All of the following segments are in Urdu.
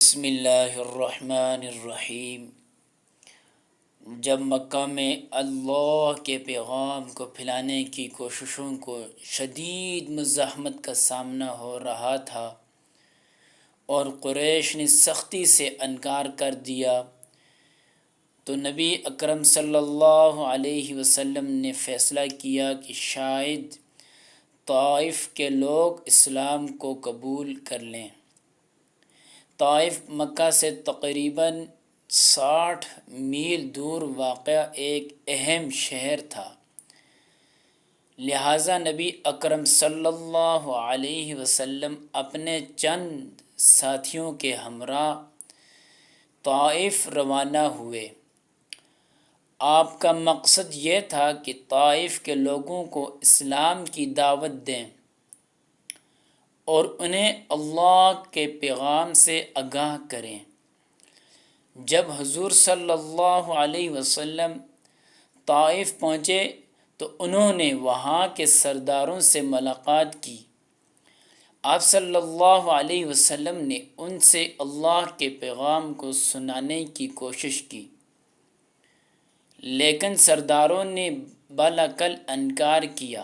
بسم اللہ الرحمن الرحیم۔ جب مکہ میں اللہ کے پیغام کو پھیلانے کی کوششوں کو شدید مزاحمت کا سامنا ہو رہا تھا اور قریش نے سختی سے انکار کر دیا، تو نبی اکرم صلی اللہ علیہ وسلم نے فیصلہ کیا کہ شاید طائف کے لوگ اسلام کو قبول کر لیں۔ طائف مکہ سے تقریباً 60 میل دور واقع ایک اہم شہر تھا، لہٰذا نبی اکرم صلی اللہ علیہ وسلم اپنے چند ساتھیوں کے ہمراہ طائف روانہ ہوئے۔ آپ کا مقصد یہ تھا کہ طائف کے لوگوں کو اسلام کی دعوت دیں اور انہیں اللہ کے پیغام سے آگاہ کریں۔ جب حضور صلی اللہ علیہ وسلم طائف پہنچے تو انہوں نے وہاں کے سرداروں سے ملاقات کی۔ آپ صلی اللہ علیہ وسلم نے ان سے اللہ کے پیغام کو سنانے کی کوشش کی، لیکن سرداروں نے بالاکل انکار کیا۔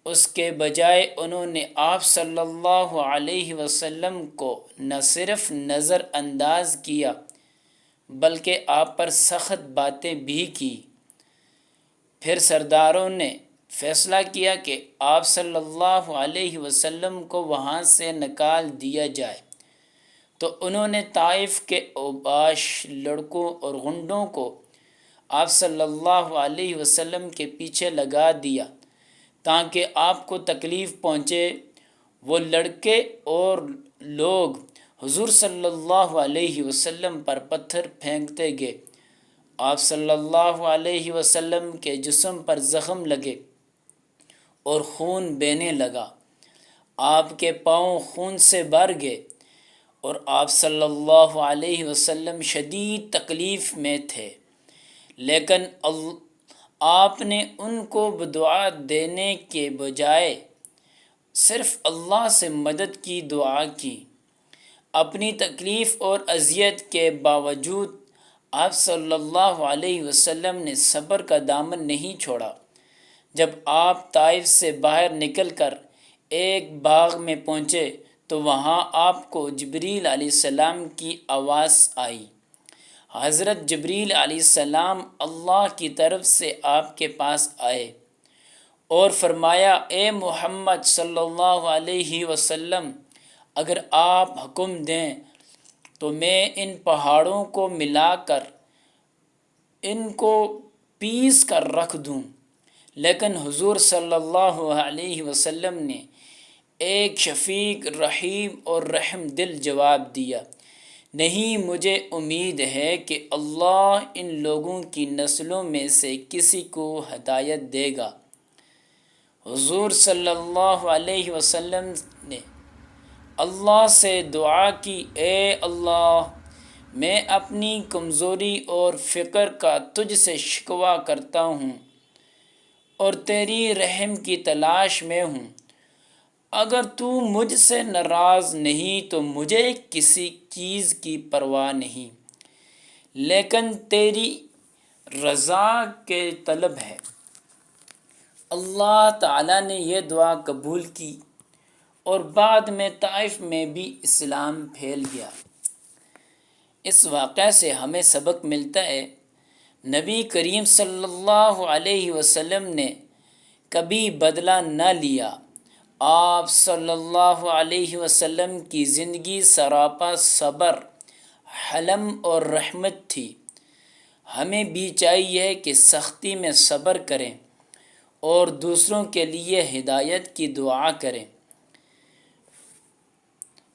اس کے بجائے انہوں نے آپ صلی اللہ علیہ وسلم کو نہ صرف نظر انداز کیا بلکہ آپ پر سخت باتیں بھی کی۔ پھر سرداروں نے فیصلہ کیا کہ آپ صلی اللہ علیہ وسلم کو وہاں سے نکال دیا جائے، تو انہوں نے طائف کے اوباش لڑکوں اور غنڈوں کو آپ صلی اللہ علیہ وسلم کے پیچھے لگا دیا تاکہ آپ کو تکلیف پہنچے۔ وہ لڑکے اور لوگ حضور صلی اللہ علیہ وسلم پر پتھر پھینکتے گئے۔ آپ صلی اللہ علیہ وسلم کے جسم پر زخم لگے اور خون بہنے لگا۔ آپ کے پاؤں خون سے بھر گئے اور آپ صلی اللہ علیہ وسلم شدید تکلیف میں تھے، لیکن آپ نے ان کو بدعا دینے کے بجائے صرف اللہ سے مدد کی دعا کی۔ اپنی تکلیف اور اذیت کے باوجود آپ صلی اللہ علیہ وسلم نے صبر کا دامن نہیں چھوڑا۔ جب آپ طائف سے باہر نکل کر ایک باغ میں پہنچے تو وہاں آپ کو جبریل علیہ السلام کی آواز آئی۔ حضرت جبریل علیہ السلام اللہ کی طرف سے آپ کے پاس آئے اور فرمایا، اے محمد صلی اللہ علیہ وسلم، اگر آپ حکم دیں تو میں ان پہاڑوں کو ملا کر ان کو پیس کر رکھ دوں۔ لیکن حضور صلی اللہ علیہ وسلم نے ایک شفیق، رحیم اور رحم دل جواب دیا، نہیں، مجھے امید ہے کہ اللہ ان لوگوں کی نسلوں میں سے کسی کو ہدایت دے گا۔ حضور صلی اللہ علیہ وسلم نے اللہ سے دعا کی، اے اللہ، میں اپنی کمزوری اور فقر کا تجھ سے شکوہ کرتا ہوں اور تیری رحم کی تلاش میں ہوں۔ اگر تو مجھ سے ناراض نہیں تو مجھے کسی چیز کی پرواہ نہیں، لیکن تیری رضا کے طلب ہے۔ اللہ تعالیٰ نے یہ دعا قبول کی اور بعد میں طائف میں بھی اسلام پھیل گیا۔ اس واقعہ سے ہمیں سبق ملتا ہے، نبی کریم صلی اللہ علیہ وسلم نے کبھی بدلہ نہ لیا۔ آپ صلی اللہ علیہ وسلم کی زندگی سراپا صبر، حلم اور رحمت تھی۔ ہمیں بھی چاہیے کہ سختی میں صبر کریں اور دوسروں کے لیے ہدایت کی دعا کریں۔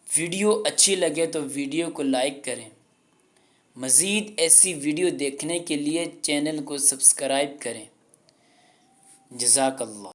ویڈیو اچھی لگے تو ویڈیو کو لائک کریں۔ مزید ایسی ویڈیو دیکھنے کے لیے چینل کو سبسکرائب کریں۔ جزاک اللہ۔